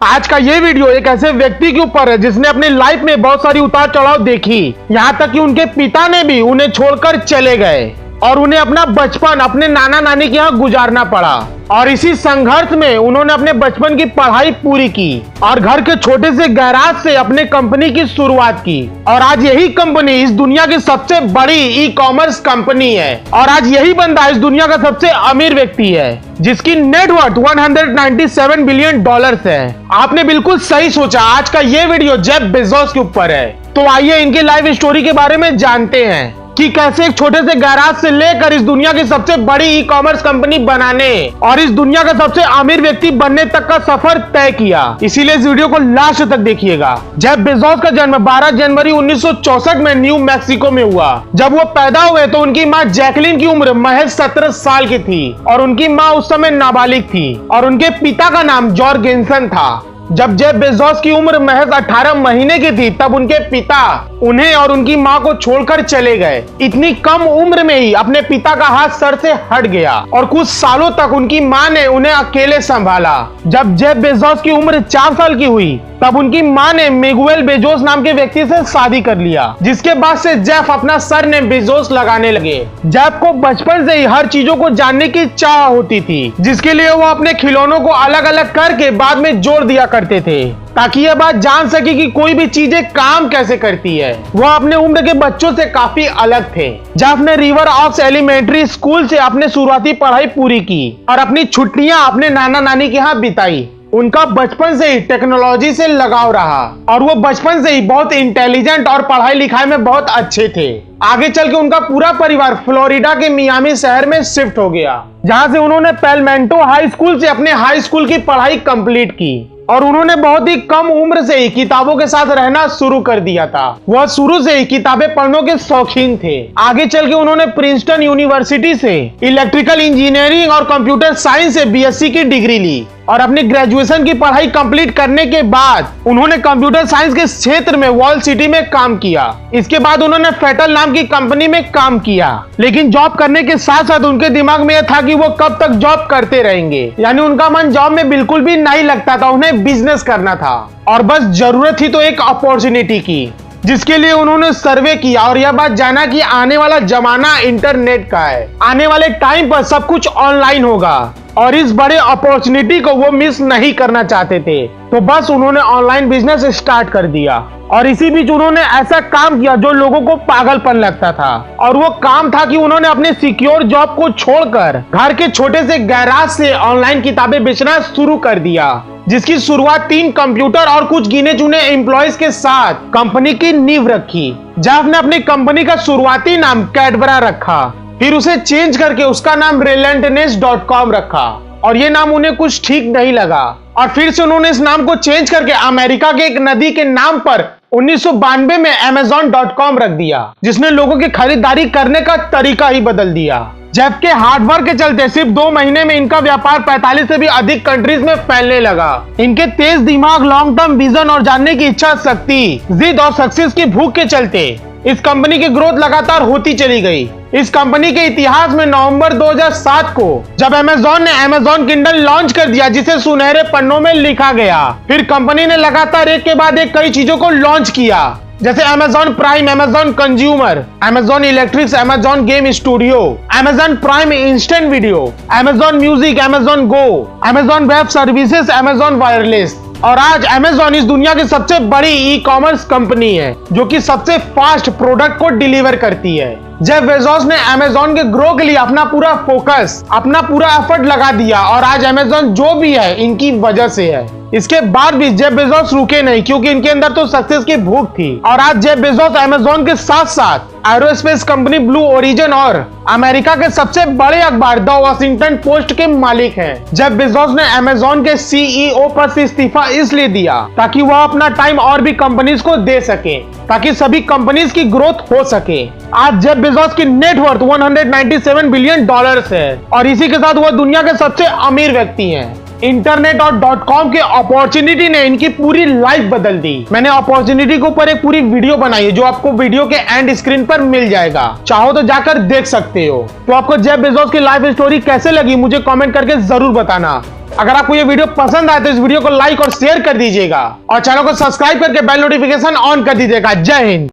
आज का ये वीडियो एक ऐसे व्यक्ति के ऊपर है जिसने अपनी लाइफ में बहुत सारी उतार चढ़ाव देखी, यहाँ तक कि उनके पिता ने भी उन्हें छोड़कर चले गए और उन्हें अपना बचपन अपने नाना नानी के यहाँ गुजारना पड़ा। और इसी संघर्ष में उन्होंने अपने बचपन की पढ़ाई पूरी की और घर के छोटे से गैराज से अपने कंपनी की शुरुआत की। और आज यही कंपनी इस दुनिया की सबसे बड़ी ई कॉमर्स कंपनी है और आज यही बंदा इस दुनिया का सबसे अमीर व्यक्ति है जिसकी नेटवर्थ 197 बिलियन डॉलर्स है। आपने बिल्कुल सही सोचा, आज का ये वीडियो जेफ बेजोस के ऊपर है। तो आइए इनकी लाइफ स्टोरी के बारे में जानते हैं कि कैसे एक छोटे से गैराज से लेकर इस दुनिया की सबसे बड़ी ई कॉमर्स कंपनी बनाने और इस दुनिया का सबसे अमीर व्यक्ति बनने तक का सफर तय किया। इसीलिए इस वीडियो को लास्ट तक देखिएगा। जेफ बेजोस का जन्म 12 जनवरी 1964 में न्यू मैक्सिको में हुआ। जब वो पैदा हुए तो उनकी माँ जैकलिन की उम्र महज 17 साल की थी और उनकी माँ उस समय नाबालिग थी और उनके पिता का नाम जॉर्गेन्सन था। जब जेफ बेजोस की उम्र महज 18 महीने की थी तब उनके पिता उन्हें और उनकी मां को छोड़कर चले गए। इतनी कम उम्र में ही अपने पिता का हाथ सर से हट गया और कुछ सालों तक उनकी मां ने उन्हें अकेले संभाला। जब जेफ बेजोस की उम्र 4 साल की हुई तब उनकी मां ने मिगुएल बेजोस नाम के व्यक्ति से शादी कर लिया, जिसके बाद से जेफ अपना सरनेम बेजोस लगाने लगे। जेफ को बचपन से ही हर चीजों को जानने की चाह होती थी, जिसके लिए वो अपने खिलौनों को अलग अलग करके बाद में जोड़ दिया करते थे ताकि ये बात जान सके कि कोई भी चीजें काम कैसे करती है। वो अपने उम्र के बच्चों से काफी अलग थे। जेफ ने रिवर ऑक्स एलिमेंट्री स्कूल से अपने शुरुआती पढ़ाई पूरी की और अपनी छुट्टियां अपने नाना नानी के यहाँ बिताई। उनका बचपन से ही टेक्नोलॉजी से लगाव रहा और वो बचपन से ही बहुत इंटेलिजेंट और पढ़ाई लिखाई में बहुत अच्छे थे। आगे चल के उनका पूरा परिवार फ्लोरिडा के मियामी शहर में शिफ्ट हो गया, जहां से उन्होंने पेलमेंटो हाई स्कूल से अपने हाई स्कूल की पढ़ाई कंप्लीट की और उन्होंने बहुत ही कम उम्र से ही किताबों के साथ रहना शुरू कर दिया था। वह शुरू से ही किताबें पढ़ने के शौकीन थे। आगे चल के उन्होंने प्रिंसटन यूनिवर्सिटी से इलेक्ट्रिकल इंजीनियरिंग और कंप्यूटर साइंस से बीएससी की डिग्री ली और अपनी ग्रेजुएशन की पढ़ाई कंप्लीट करने के बाद उन्होंने कंप्यूटर साइंस के क्षेत्र में वॉल सिटी में काम किया। इसके बाद उन्होंने फेटल नाम की कंपनी में काम किया, लेकिन जॉब करने के साथ साथ उनके दिमाग में यह था कि वो कब तक जॉब करते रहेंगे, यानी उनका मन जॉब में बिल्कुल भी नहीं लगता था, उन्हें बिजनेस करना था और बस जरूरत थी तो एक अपॉर्चुनिटी की, जिसके लिए उन्होंने सर्वे किया और यह बात जाना कि आने वाला जमाना इंटरनेट का है, आने वाले टाइम पर सब कुछ ऑनलाइन होगा और इस बड़े अपॉर्चुनिटी को वो मिस नहीं करना चाहते थे। तो बस उन्होंने ऑनलाइन बिजनेस स्टार्ट कर दिया और इसी बीच उन्होंने ऐसा काम किया जो लोगों को पागलपन लगता था और वो काम था कि उन्होंने अपने सिक्योर जॉब को छोड़कर घर के छोटे से गैराज से ऑनलाइन किताबें बेचना शुरू कर दिया, जिसकी शुरुआत 3 कंप्यूटर और कुछ गिने चुने एम्प्लॉयज के साथ कंपनी की नींव रखी। जेफ ने अपनी कंपनी का शुरुआती नाम कैडबरा रखा, फिर उसे चेंज करके उसका नाम relentless.com रखा और ये नाम उन्हें कुछ ठीक नहीं लगा और फिर से उन्होंने इस नाम को चेंज करके अमेरिका के एक नदी के नाम पर 1992 में Amazon.com रख दिया, जिसने लोगों की खरीदारी करने का तरीका ही बदल दिया। जेफ के हार्डवर्क के चलते सिर्फ 2 महीने में इनका व्यापार 45 से भी अधिक कंट्रीज में फैलने लगा। इनके तेज दिमाग, लॉन्ग टर्म विजन और जानने की इच्छा शक्ति, जिद और सक्सेस की भूख के चलते इस कंपनी की ग्रोथ लगातार होती चली गई। इस कंपनी के इतिहास में नवंबर 2007 को जब अमेज़न ने अमेज़न किंडल लॉन्च कर दिया, जिसे सुनहरे पन्नों में लिखा गया, फिर कंपनी ने लगातार एक के बाद एक कई चीजों को लॉन्च किया, जैसे Amazon Prime, Amazon consumer, Amazon electrics, Amazon game studio, Amazon Prime instant video, Amazon music, Amazon Go, Amazon web services, Amazon wireless. और आज अमेज़न इस दुनिया की सबसे बड़ी ई कॉमर्स कंपनी है जो कि सबसे फास्ट प्रोडक्ट को डिलीवर करती है। जेफ बेजोस ने अमेज़न के ग्रो के लिए अपना पूरा फोकस, अपना पूरा एफर्ट लगा दिया और आज अमेज़न जो भी है इनकी वजह से है। इसके बाद भी जेफ बेजोस रुके नहीं, क्योंकि इनके अंदर तो सक्सेस की भूख थी और आज जेफ बेजोस अमेज़न के साथ साथ एरोस्पेस कंपनी ब्लू ओरिजिन और अमेरिका के सबसे बड़े अखबार द वॉशिंगटन पोस्ट के मालिक हैं। जेफ बेजोस ने अमेज़न के सीईओ पद से इस्तीफा इसलिए दिया ताकि वह अपना टाइम और भी कंपनीज को दे सके, ताकि सभी कंपनीज की ग्रोथ हो सके। आज जेफ बेजोस की नेटवर्थ 197 बिलियन डॉलर्स है और इसी के साथ वह दुनिया के सबसे अमीर व्यक्ति हैं। इंटरनेट और .com के अपॉर्चुनिटी ने इनकी पूरी लाइफ बदल दी। मैंने अपॉर्चुनिटी के ऊपर एक पूरी वीडियो बनाई है जो आपको वीडियो के एंड स्क्रीन पर मिल जाएगा, चाहो तो जाकर देख सकते हो। तो आपको जेफ बेजोस की लाइफ स्टोरी कैसे लगी मुझे कमेंट करके जरूर बताना। अगर आपको ये वीडियो पसंद आए तो इस वीडियो को लाइक और शेयर कर दीजिएगा और चैनल को सब्सक्राइब करके बेल नोटिफिकेशन ऑन कर दीजिएगा। जय हिंद।